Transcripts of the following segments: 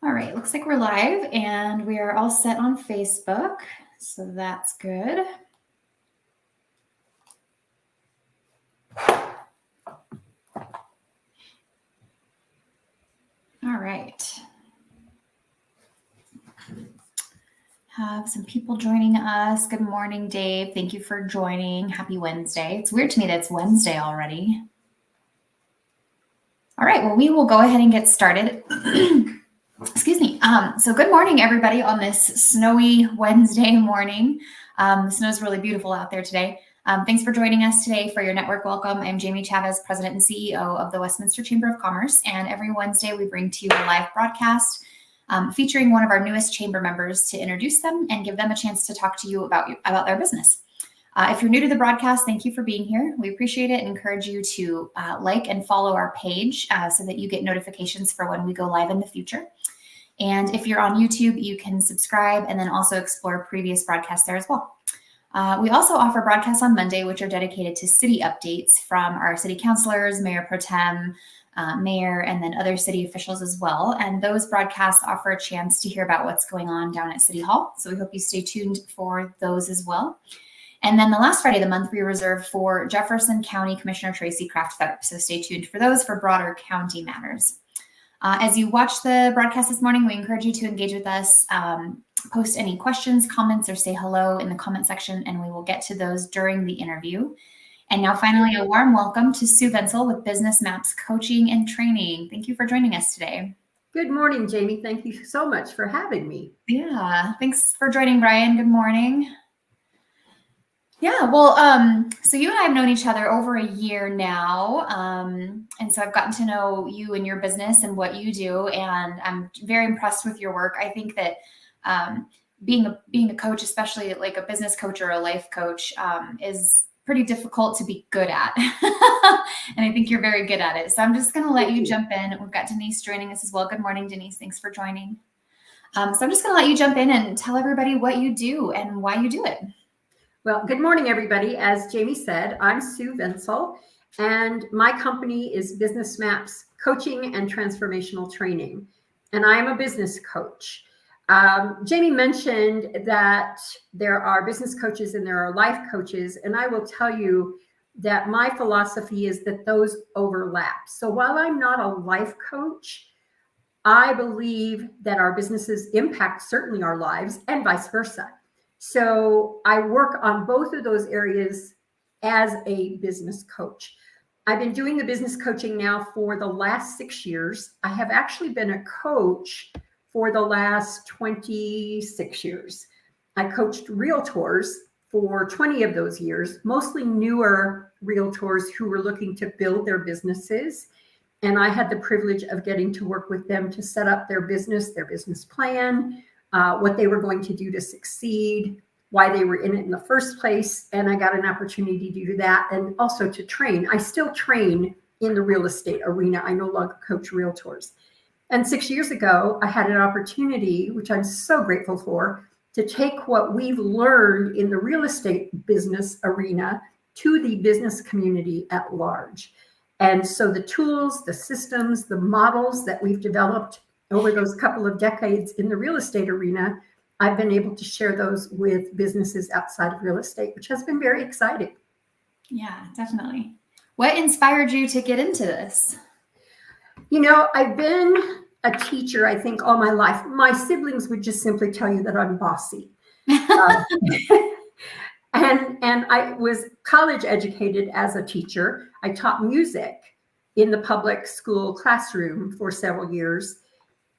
All right, looks like we're live and we are all set on Facebook, so that's good. All right. Have some people joining us. Good morning, Dave. Thank you for joining. Happy Wednesday. It's weird to me that it's Wednesday already. All right, well, we will go ahead and get started. Excuse me. So good morning, everybody, on this snowy Wednesday morning. The snow is really beautiful out there today. Thanks for joining us today for your network welcome. I'm Jamie Chavez, President and CEO of the Westminster Chamber of Commerce. And every Wednesday, we bring to you a live broadcast featuring one of our newest chamber members to introduce them and give them a chance to talk to you about their business. If you're new to the broadcast, thank you for being here. We appreciate it and encourage you to like and follow our page so that you get notifications for when we go live in the future. And if you're on YouTube, you can subscribe and then also explore previous broadcasts there as well. We also offer broadcasts on Monday, which are dedicated to city updates from our city councilors, Mayor Pro Tem, Mayor, and then other city officials as well. And those broadcasts offer a chance to hear about what's going on down at City Hall. So we hope you stay tuned for those as well. And then the last Friday of the month, we reserve for Jefferson County Commissioner Tracy Kraft Tharp. So stay tuned for those for broader county matters. As you watch the broadcast this morning, we encourage you to engage with us, post any questions, comments, or say hello in the comment section, and we will get to those during the interview. And now finally, a warm welcome to Sue Vencill with Business Maps Coaching and Training. Thank you for joining us today. Good morning, Jamie. Thank you so much for having me. Yeah, thanks for joining, Brian. Good morning. Yeah, well, so you and I have known each other over a year now, and so I've gotten to know you and your business and what you do, and I'm very impressed with your work. I think that being a coach, especially like a business coach or a life coach, is pretty difficult to be good at, and I think you're very good at it. So I'm just going to let you jump in. We've got Denise joining us as well. Good morning, Denise. Thanks for joining. So I'm just going to let you jump in and tell everybody what you do and why you do it. Well, good morning, everybody. As Jamie said, I'm Sue Vencill, and my company is Business Maps Coaching and Transformational Training, and I am a business coach. Jamie mentioned that there are business coaches and there are life coaches, and I will tell you that my philosophy is that those overlap. So while I'm not a life coach, I believe that our businesses impact certainly our lives and vice versa. So I work on both of those areas as a business coach. I've been doing the business coaching now for the last 6 years. I have actually been a coach for the last 26 years. I coached realtors for 20 of those years, mostly newer realtors who were looking to build their businesses. And I had the privilege of getting to work with them to set up their business plan, what they were going to do to succeed, why they were in it in the first place. And I got an opportunity to do that and also to train. I still train in the real estate arena. I no longer coach realtors. And 6 years ago, I had an opportunity, which I'm so grateful for, to take what we've learned in the real estate business arena to the business community at large. And so the tools, the systems, the models that we've developed over those couple of decades in the real estate arena, I've been able to share those with businesses outside of real estate, which has been very exciting. Yeah, definitely. What inspired you to get into this? You know, I've been a teacher, I think, all my life. My siblings would just simply tell you that I'm bossy. And I was college educated as a teacher. I taught music in the public school classroom for several years.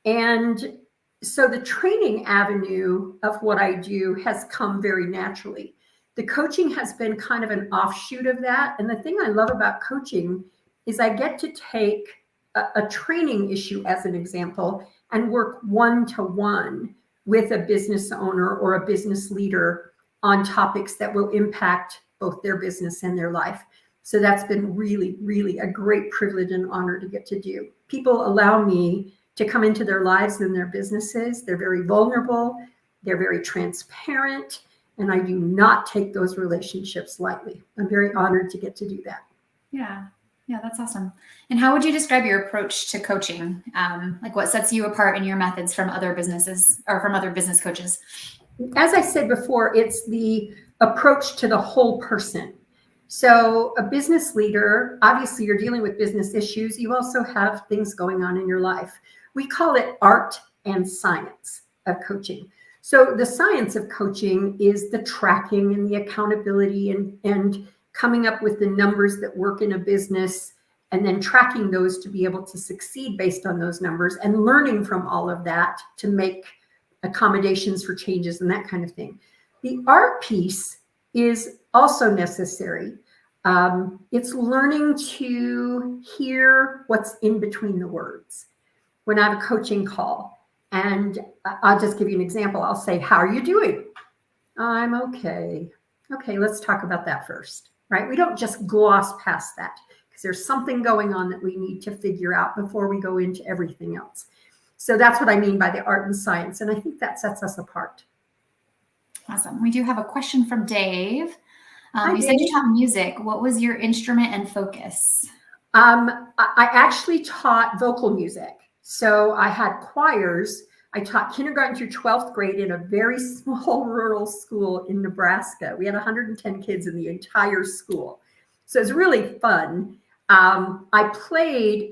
And so the training avenue of what I do has come very naturally. The coaching has been kind of an offshoot of that. And the thing I love about coaching is I get to take a training issue as an example and work one-to-one with a business owner or a business leader on topics that will impact both their business and their life. So that's been really, really a great privilege and honor to get to do. People allow me to come into their lives and their businesses. They're very vulnerable. They're very transparent. And I do not take those relationships lightly. I'm very honored to get to do that. Yeah. Yeah, that's awesome. And how would you describe your approach to coaching? Like what sets you apart in your methods from other businesses or from other business coaches? As I said before, it's the approach to the whole person. So a business leader, obviously you're dealing with business issues. You also have things going on in your life. We call it art and science of coaching. So the science of coaching is the tracking and the accountability and coming up with the numbers that work in a business and then tracking those to be able to succeed based on those numbers and learning from all of that to make accommodations for changes and that kind of thing. The art piece is also necessary. It's learning to hear what's in between the words. When I have a coaching call, and I'll just give you an example. I'll say, how are you doing? I'm okay. Okay, let's talk about that first, right? We don't just gloss past that because there's something going on that we need to figure out before we go into everything else. So that's what I mean by the art and science. And I think that sets us apart. Awesome. We do have a question from Dave. Hi, you said you Dave. taught music. What was your instrument and focus? I actually taught vocal music. So I had choirs. I taught kindergarten through 12th grade in a very small rural school in Nebraska. We had 110 kids in the entire school. So it was really fun. I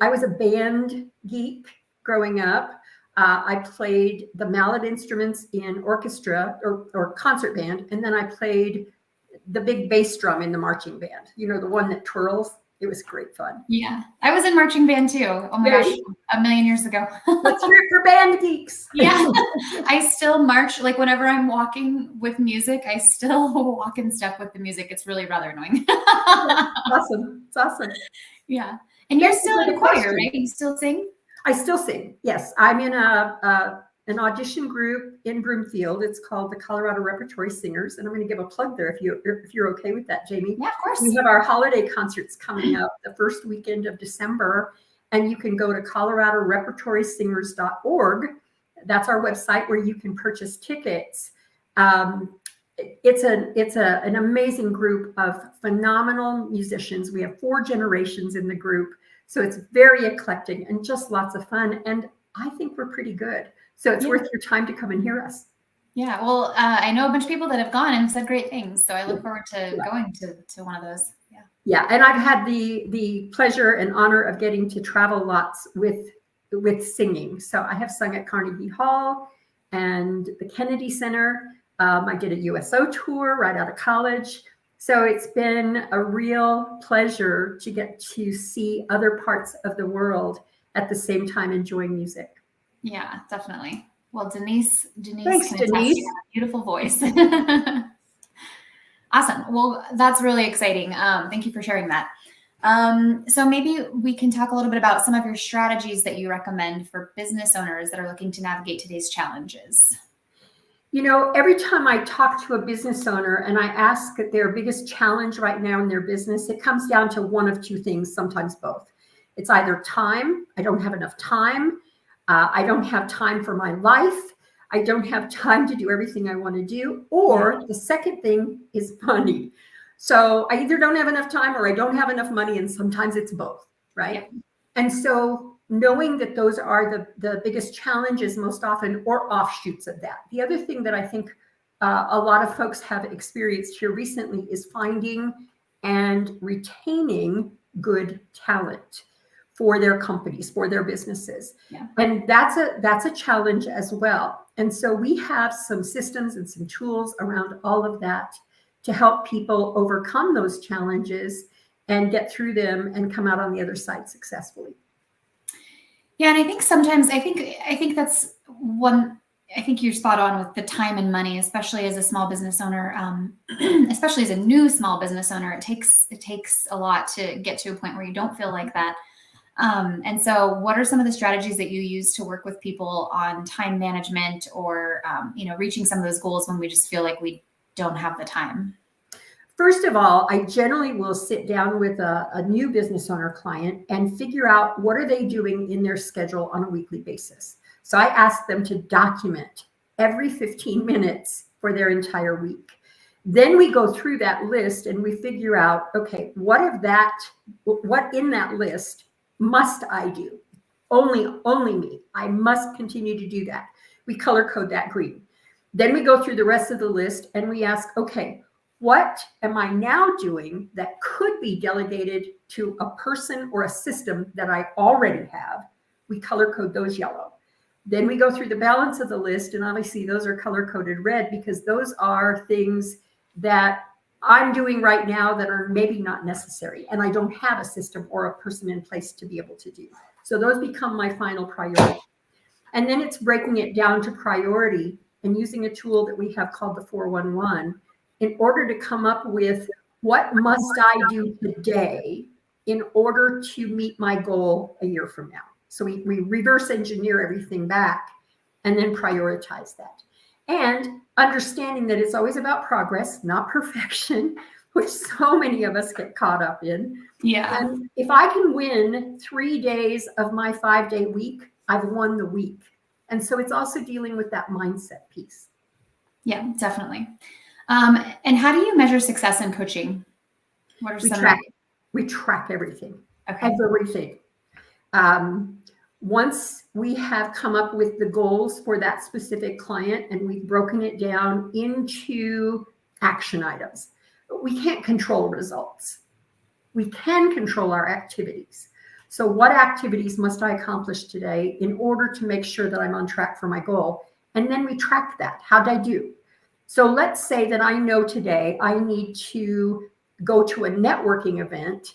was a band geek growing up. I played the mallet instruments in orchestra or concert band. And then I played the big bass drum in the marching band, the one that twirls. It was great fun. Yeah, I was in marching band too. Oh my gosh, a million years ago. Let's hear it for band geeks. Yeah, I still march. Like whenever I'm walking with music, I still walk in step with the music. It's really rather annoying. Awesome. It's awesome. Yeah. And you're still in choir, right? You still sing? I still sing. Yes. I'm in an audition group in Broomfield. It's called the Colorado Repertory Singers. And I'm going to give a plug there if you're okay with that, Jamie. Yeah, of course. We have our holiday concerts coming up the first weekend of December. And you can go to coloradorepertorysingers.org. That's our website where you can purchase tickets. It's an amazing group of phenomenal musicians. We have 4 generations in the group. So it's very eclectic and just lots of fun. And I think we're pretty good. So it's worth your time to come and hear us. Yeah. Well, I know a bunch of people that have gone and said great things. So I look forward to going to one of those. Yeah. Yeah. And I've had the pleasure and honor of getting to travel lots with singing. So I have sung at Carnegie Hall and the Kennedy Center. I did a USO tour right out of college. So it's been a real pleasure to get to see other parts of the world at the same time enjoying music. Yeah, definitely. Well, Denise Thanks, can Denise. attest to a beautiful voice. Awesome. Well, that's really exciting. Thank you for sharing that. So maybe we can talk a little bit about some of your strategies that you recommend for business owners that are looking to navigate today's challenges. Every time I talk to a business owner and I ask their biggest challenge right now in their business, it comes down to one of 2 things, sometimes both. It's either time. I don't have enough time. I don't have time for my life. I don't have time to do everything I want to do. Or the second thing is money. So I either don't have enough time or I don't have enough money. And sometimes it's both, right? Yeah. And so knowing that those are the biggest challenges most often or offshoots of that. The other thing that I think a lot of folks have experienced here recently is finding and retaining good talent for their companies, for their businesses. Yeah. And that's a challenge as well. And so we have some systems and some tools around all of that to help people overcome those challenges and get through them and come out on the other side successfully. Yeah, and I think sometimes I think that's one. I think you're spot on with the time and money, especially as a small business owner, especially as a new small business owner. It takes a lot to get to a point where you don't feel like that. And so, what are some of the strategies that you use to work with people on time management or reaching some of those goals when we just feel like we don't have the time? First of all, I generally will sit down with a new business owner client and figure out what are they doing in their schedule on a weekly basis. So I ask them to document every 15 minutes for their entire week. Then we go through that list and we figure out, okay, what in that list must I do? Only me. I must continue to do that. We color code that green. Then we go through the rest of the list and we ask, okay, what am I now doing that could be delegated to a person or a system that I already have? We color code those yellow. Then we go through the balance of the list, and obviously those are color coded red because those are things that I'm doing right now that are maybe not necessary, and I don't have a system or a person in place to be able to do. So those become my final priority. And then it's breaking it down to priority and using a tool that we have called the 411 in order to come up with what must I do today in order to meet my goal a year from now. So we reverse engineer everything back and then prioritize that. And understanding that it's always about progress, not perfection, which so many of us get caught up in. Yeah. And if I can win 3 days of my 5-day week, I've won the week. And so it's also dealing with that mindset piece. Yeah, definitely. And how do you measure success in coaching? What are We track everything. Okay. Everything. Once we have come up with the goals for that specific client and we've broken it down into action items, but we can't control results. We can control our activities. So what activities must I accomplish today in order to make sure that I'm on track for my goal? And then we track that. How'd I do? So let's say that I know today I need to go to a networking event,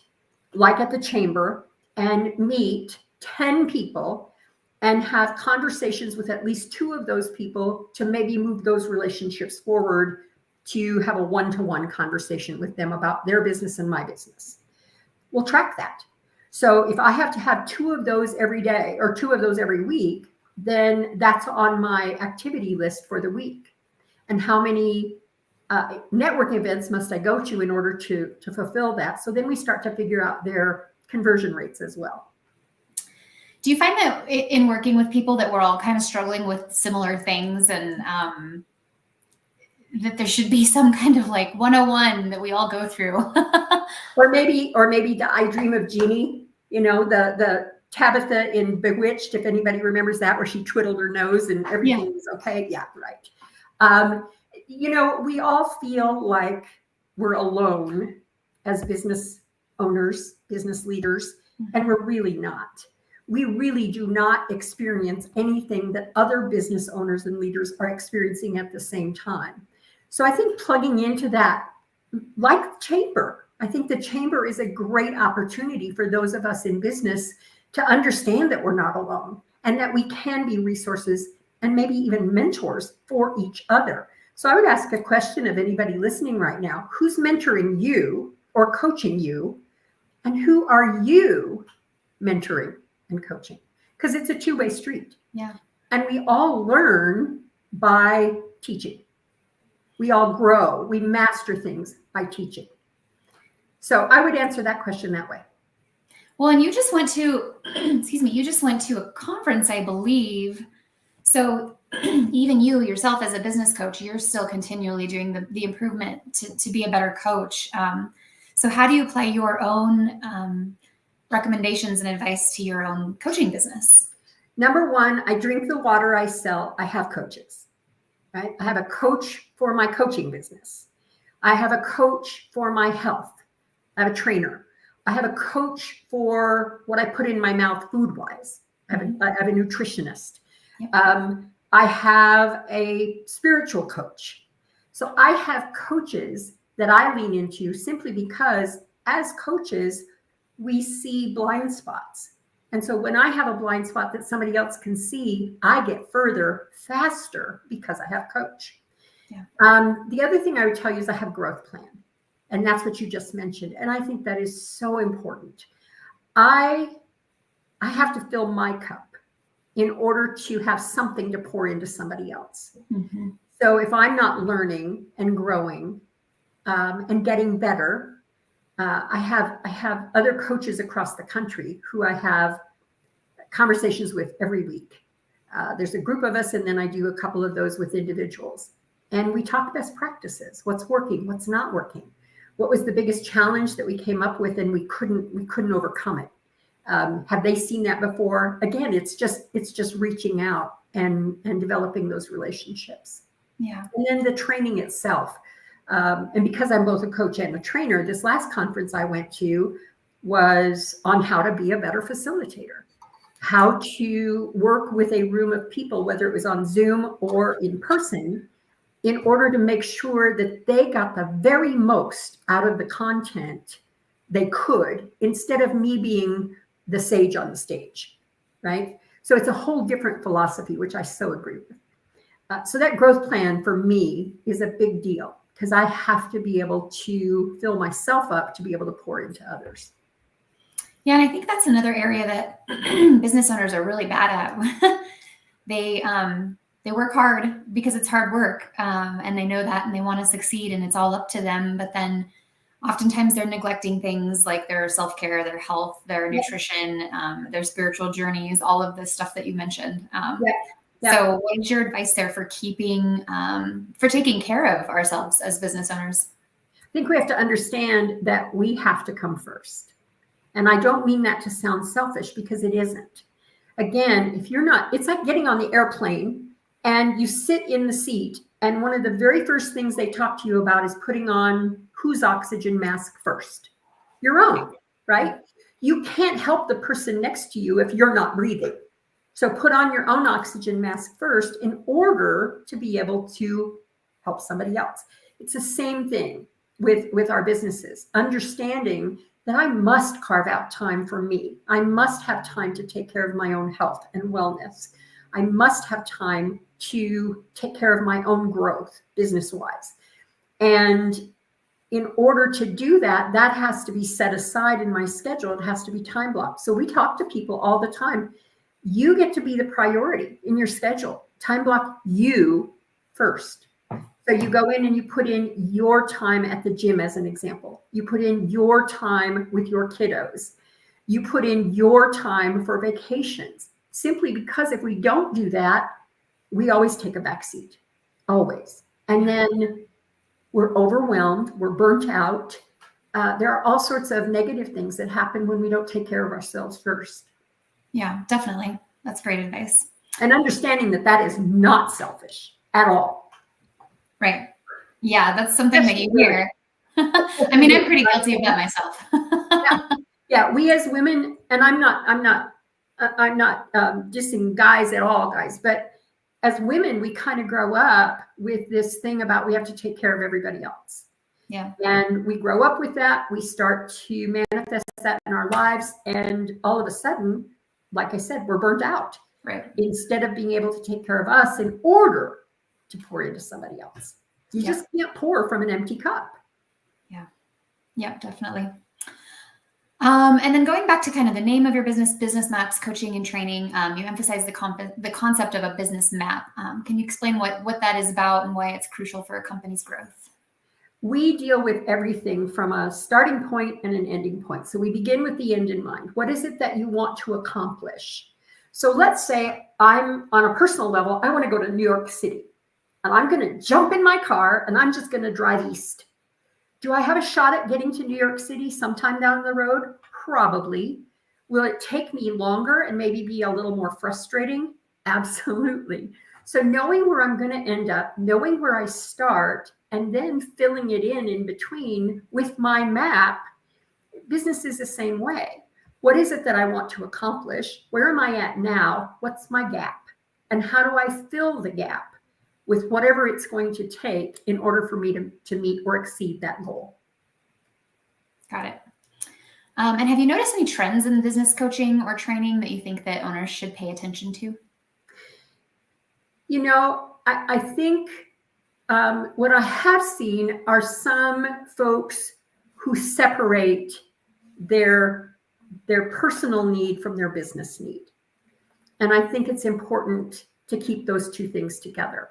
like at the chamber, and meet 10 people and have conversations with at least 2 of those people to maybe move those relationships forward to have a one-to-one conversation with them about their business and my business. We'll track that. So if I have to have 2 of those every day or 2 of those every week, then that's on my activity list for the week. And how many networking events must I go to in order to fulfill that? So then we start to figure out their conversion rates as well. Do you find that in working with people that we're all kind of struggling with similar things, and that there should be some kind of like 101 that we all go through? or maybe the I Dream of Jeannie, the Tabitha in Bewitched, if anybody remembers that, where she twiddled her nose and everything was okay. Yeah, right. We all feel like we're alone as business owners, business leaders, and we're really not. We really do not experience anything that other business owners and leaders are experiencing at the same time. So I think plugging into that, like chamber, I think the chamber is a great opportunity for those of us in business to understand that we're not alone and that we can be resources and maybe even mentors for each other. So I would ask a question of anybody listening right now: who's mentoring you or coaching you? And who are you mentoring and coaching? Because it's a two-way street. Yeah. And we all learn by teaching. We all grow. We master things by teaching. So I would answer that question that way. Well, and you just went to, you just went to a conference, I believe. So even you yourself as a business coach, you're still continually doing the improvement to be a better coach. So how do you apply your own recommendations and advice to your own coaching business? Number one, I drink the water I sell. I have coaches, right? I have a coach for my coaching business. I have a coach for my health. I have a trainer. I have a coach for what I put in my mouth food-wise. I have a nutritionist. Yep. I have a spiritual coach. So I have coaches that I lean into simply because as coaches, we see blind spots. And so when I have a blind spot that somebody else can see, I get further faster because I have coach. Yeah. The other thing I would tell you is I have a growth plan. And that's what you just mentioned. And I think that is so important. I have to fill my cup in order to have something to pour into somebody else. Mm-hmm. So if I'm not learning and growing and getting better, I have other coaches across the country who I have conversations with every week. There's a group of us, and then I do a couple of those with individuals. and we talk best practices. What's working? What's not working? What was the biggest challenge that we came up with and we couldn't overcome it? Have they seen that before? Again, it's just reaching out and developing those relationships. Yeah. And then the training itself. And because I'm both a coach and a trainer, this last conference I went to was on how to be a better facilitator, how to work with a room of people, whether it was on Zoom or in person, in order to make sure that they got the very most out of the content they could, instead of me being the sage on the stage, right? So it's a whole different philosophy, which I so agree with. So that growth plan for me is a big deal, because I have to be able to fill myself up to be able to pour into others. Yeah, and I think that's another area that business owners are really bad at. They work hard because it's hard work, and they know that, and they want to succeed, and it's all up to them. But then oftentimes they're neglecting things like their self-care, their health, their nutrition, their spiritual journeys, all of the stuff that you mentioned. So what is your advice there for for taking care of ourselves as business owners? I think we have to understand that we have to come first. And I don't mean that to sound selfish, because it isn't. Again, if you're not, it's like getting on the airplane and you sit in the seat, and one of the very first things they talk to you about is putting on whose oxygen mask first? Your own, right? You can't help the person next to you if you're not breathing. So put on your own oxygen mask first in order to be able to help somebody else. It's the same thing with our businesses, understanding that I must carve out time for me. I must have time to take care of my own health and wellness. I must have time to take care of my own growth business-wise. And in order to do that, that has to be set aside in my schedule. It has to be time blocked. So we talk to people all the time. You get to be the priority in your schedule. Time block you first. So you go in and you put in your time at the gym, as an example. You put in your time with your kiddos. You put in your time for vacations. Simply because if we don't do that, we always take a back seat. Always. And then we're overwhelmed. We're burnt out. There are all sorts of negative things that happen when we don't take care of ourselves first. Yeah, definitely. That's great advice. And understanding that that is not selfish at all. Right. Yeah, that's something that you hear. I mean, I'm pretty guilty of that myself. Yeah, we as women, and I'm not dissing guys at all, guys, but as women, we kind of grow up with this thing about we have to take care of everybody else. Yeah. And we grow up with that. We start to manifest that in our lives. And all of a sudden, like I said, we're burnt out. Right. Instead of being able to take care of us in order to pour into somebody else. You just can't pour from an empty cup. Yeah, definitely. And then going back to kind of the name of your business maps, coaching and training, you emphasize the concept of a business map. Can you explain what that is about and why it's crucial for a company's growth? We deal with everything from a starting point and an ending point. So we begin with the end in mind. What is it that you want to accomplish? So let's say I'm on a personal level, I want to go to New York City. And I'm going to jump in my car and I'm just going to drive east. Do I have a shot at getting to New York City sometime down the road? Probably. Will it take me longer and maybe be a little more frustrating? Absolutely. So knowing where I'm going to end up, knowing where I start, and then filling it in between with my map, business is the same way. What is it that I want to accomplish? Where am I at now? What's my gap? And how do I fill the gap with whatever it's going to take in order for me to meet or exceed that goal? Got it. And have you noticed any trends in business coaching or training that you think that owners should pay attention to? You know, I think what I have seen are some folks who separate their personal need from their business need. And I think it's important to keep those two things together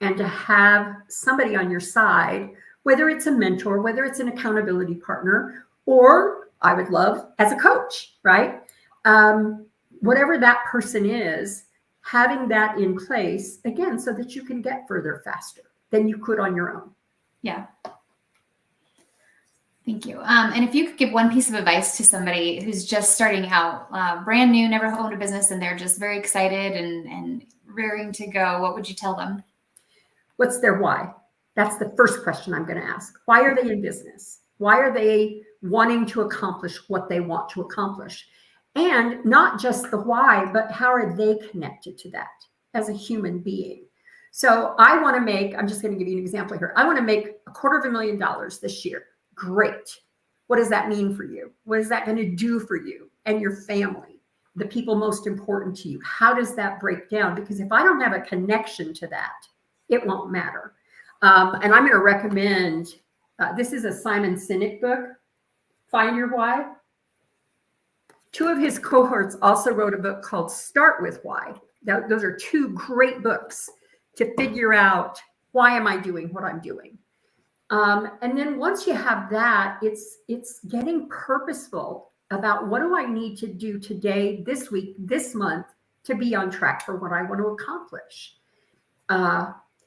and to have somebody on your side, whether it's a mentor, whether it's an accountability partner, or I would love as a coach, right? Whatever that person is, having that in place, again, so that you can get further faster than you could on your own. Yeah. Thank you. And if you could give one piece of advice to somebody who's just starting out, brand new, never owned a business, and they're just very excited and rearing to go, what would you tell them? What's their why? That's the first question I'm going to ask. Why are they in business? Why are they wanting to accomplish what they want to accomplish? And not just the why, but how are they connected to that as a human being? So I want to make, I'm just going to give you an example here. I want to make $250,000 this year. Great. What does that mean for you? What is that going to do for you and your family, the people most important to you? How does that break down? Because if I don't have a connection to that, it won't matter. And I'm going to recommend, this is a Simon Sinek book, Find Your Why. Two of his cohorts also wrote a book called Start With Why. Those are two great books to figure out, why am I doing what I'm doing? And then once you have that, it's getting purposeful about, what do I need to do today, this week, this month, to be on track for what I want to accomplish.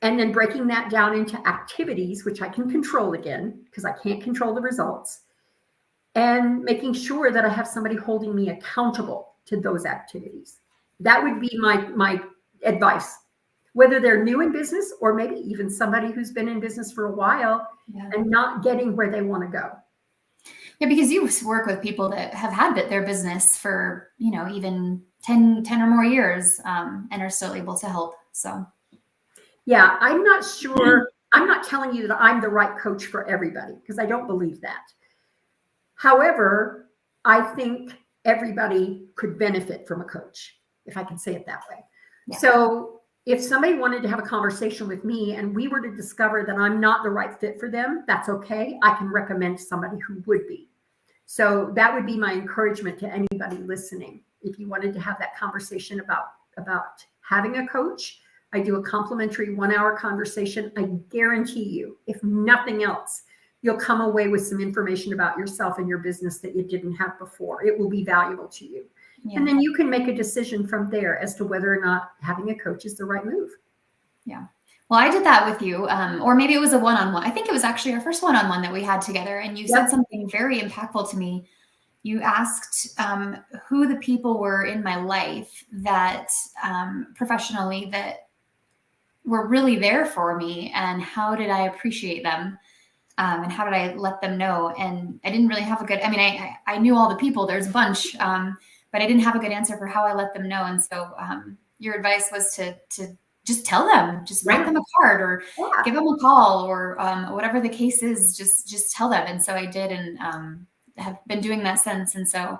And then breaking that down into activities, which I can control again, because I can't control the results, and making sure that I have somebody holding me accountable to those activities. That would be my advice, whether they're new in business or maybe even somebody who's been in business for a while and not getting where they want to go. Yeah, because you work with people that have had their business for, even 10 or more years, and are still able to help. So. Yeah, I'm not sure. I'm not telling you that I'm the right coach for everybody, because I don't believe that. However, I think everybody could benefit from a coach, if I can say it that way. Yeah. So if somebody wanted to have a conversation with me and we were to discover that I'm not the right fit for them, that's okay. I can recommend somebody who would be. So that would be my encouragement to anybody listening. If you wanted to have that conversation about having a coach, I do a complimentary 1-hour conversation. I guarantee you, if nothing else, you'll come away with some information about yourself and your business that you didn't have before. It will be valuable to you. Yeah. And then you can make a decision from there as to whether or not having a coach is the right move. Yeah. Well, I did that with you, or maybe it was a one-on-one. I think it was actually our first one-on-one that we had together. And you said something very impactful to me. You asked who the people were in my life that professionally that were really there for me, and how did I appreciate them, and how did I let them know? And I didn't really have a good, I knew all the people, there's a bunch, but I didn't have a good answer for how I let them know. And so your advice was to just tell them, just write them a card, or give them a call, or whatever the case is, just tell them. And so I did, and have been doing that since. And so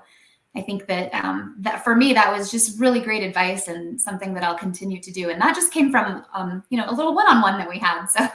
I think that that for me, that was just really great advice, and something that I'll continue to do. And that just came from, a little one-on-one that we had. So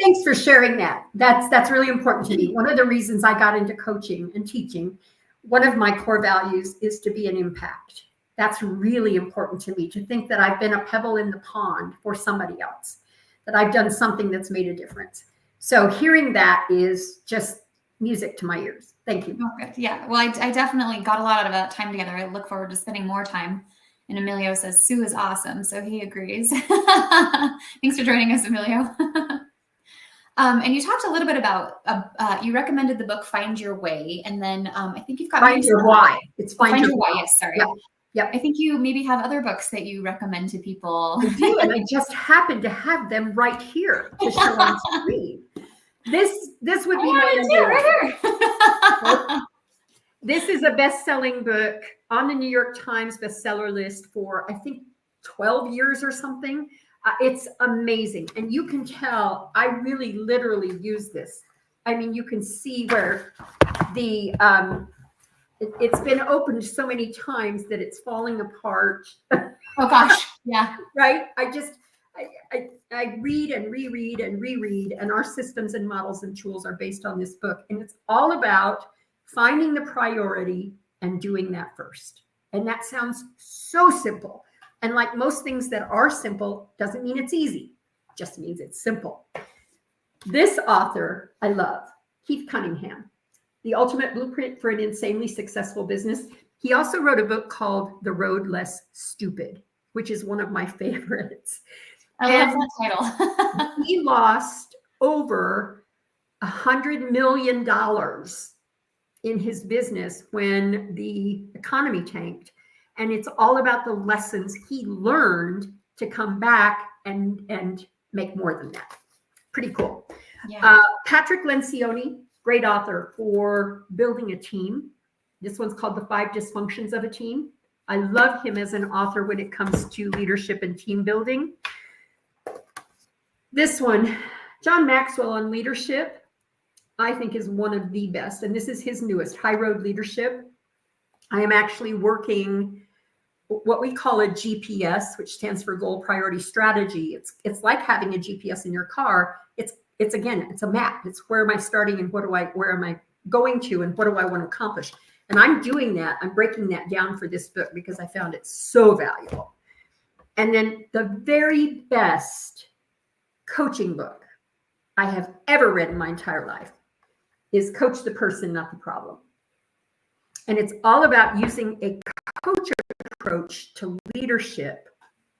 thanks for sharing that. That's really important to me. One of the reasons I got into coaching and teaching, one of my core values is to be an impact. That's really important to me, to think that I've been a pebble in the pond for somebody else, that I've done something that's made a difference. So hearing that is just music to my ears. Thank you. Oh, good. Yeah. Well, I definitely got a lot out of that time together. I look forward to spending more time. And Emilio says Sue is awesome, so he agrees. Thanks for joining us, Emilio. And you talked a little bit about, you recommended the book Find Your Way, and then I think you've got Find Your Why. It's Find Your Why. Yes, sorry. Yep. I think you maybe have other books that you recommend to people. I do, and I just happen to have them right here to show on screen. This would be right here. This is a best-selling book on the New York Times bestseller list for, I think, 12 years or something. It's amazing. And you can tell I really literally use this. I mean, you can see where the it's been opened so many times that it's falling apart. Oh gosh. Yeah. Right. I read and reread and reread, and our systems and models and tools are based on this book. And it's all about finding the priority and doing that first. And that sounds so simple. And like most things that are simple, doesn't mean it's easy, just means it's simple. This author I love, Keith Cunningham, The Ultimate Blueprint for an Insanely Successful Business. He also wrote a book called The Road Less Stupid, which is one of my favorites. I love that title. He lost over $100 million in his business when the economy tanked. And it's all about the lessons he learned to come back and make more than that. Pretty cool. Yeah. Patrick Lencioni, great author for building a team. This one's called The 5 Dysfunctions of a Team. I love him as an author when it comes to leadership and team building. This one, John Maxwell on leadership, I think is one of the best. And this is his newest, High Road Leadership. I am actually working what we call a GPS, which stands for Goal Priority Strategy. It's like having a GPS in your car. It's again, it's a map. It's where am I starting and where am I going to and what do I want to accomplish? And I'm doing that. I'm breaking that down for this book because I found it so valuable. And then the very best coaching book I have ever read in my entire life is Coach the Person, Not the Problem. And it's all about using a coach approach to leadership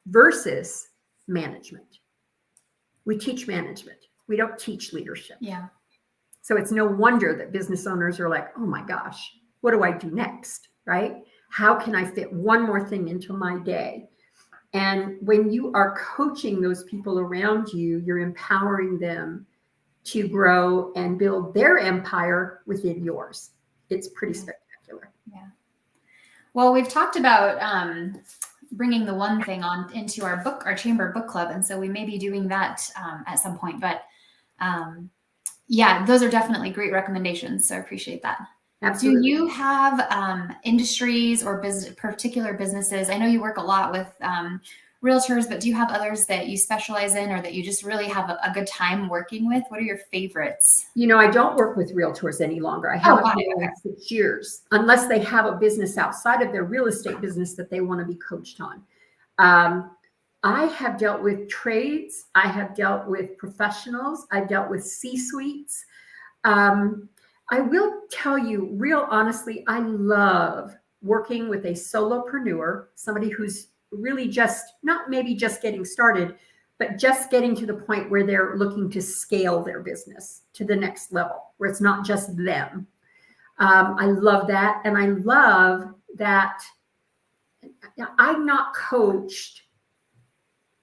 versus management. We teach management. We don't teach leadership. Yeah. So it's no wonder that business owners are like, oh my gosh, what do I do next? Right? How can I fit one more thing into my day? And when you are coaching those people around you, you're empowering them to grow and build their empire within yours. It's pretty spectacular. Yeah. Well, we've talked about bringing the one thing on into our chamber book club. And so we may be doing that at some point, but yeah, those are definitely great recommendations. So I appreciate that. Absolutely. Do you have industries or particular businesses? I know you work a lot with realtors, but do you have others that you specialize in or that you just really have a good time working with? What are your favorites? You know, I don't work with realtors any longer. I haven't been in 6 years, unless they have a business outside of their real estate business that they want to be coached on. I have dealt with trades. I have dealt with professionals. I've dealt with C-suites. I will tell you, real honestly, I love working with a solopreneur, somebody who's really just, not maybe just getting started, but just getting to the point where they're looking to scale their business to the next level, where it's not just them. I love that. And I love that I've not coached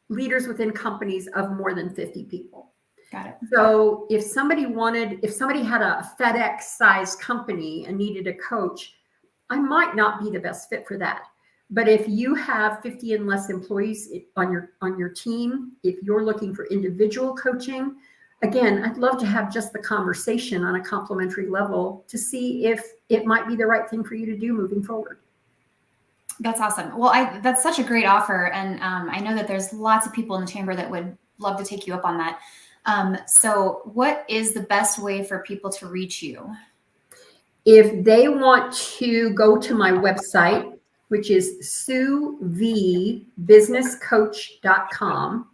leaders within companies of more than 50 people. Got it. So if somebody had a FedEx sized company and needed a coach, I might not be the best fit for that. But if you have 50 and less employees on your team, if you're looking for individual coaching, again, I'd love to have just the conversation on a complimentary level to see if it might be the right thing for you to do moving forward. That's awesome. Well, that's such a great offer. And I know that there's lots of people in the chamber that would love to take you up on that. So what is the best way for people to reach you? If they want to go to my website, which is SueVBusinessCoach.com.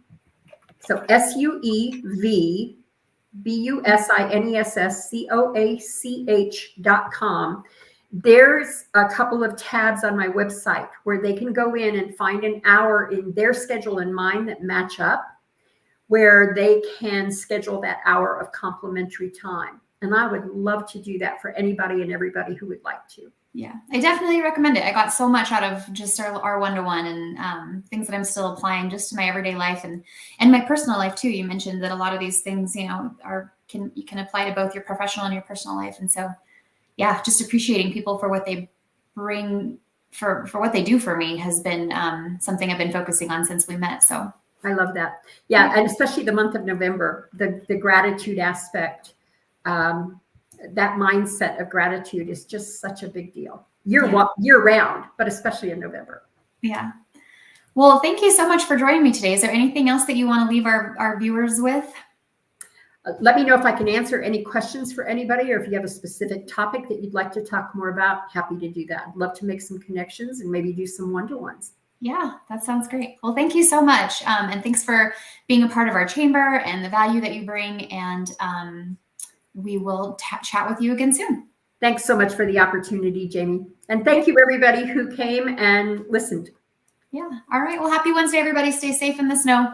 So SueVBusinessCoach.com. There's a couple of tabs on my website where they can go in and find an hour in their schedule and mine that match up, where they can schedule that hour of complimentary time. And I would love to do that for anybody and everybody who would like to. Yeah, I definitely recommend it. I got so much out of just our one-to-one and things that I'm still applying just to my everyday life and my personal life too. You mentioned that a lot of these things, you know, you can apply to both your professional and your personal life. And so, yeah, just appreciating people for what they bring, for what they do for me has been something I've been focusing on since we met. So I love that. Yeah, and especially the month of November, the gratitude aspect. That mindset of gratitude is just such a big deal year round, but especially in November. Yeah. Well, thank you so much for joining me today. Is there anything else that you want to leave our viewers with? Let me know if I can answer any questions for anybody, or if you have a specific topic that you'd like to talk more about, happy to do that. I'd love to make some connections and maybe do some one-to-ones. Yeah, that sounds great. Well, thank you so much. And thanks for being a part of our chamber and the value that you bring. And we will chat with you again soon. Thanks so much for the opportunity, Jamie. And thank you, everybody who came and listened. Yeah. All right. Well, happy Wednesday, everybody. Stay safe in the snow.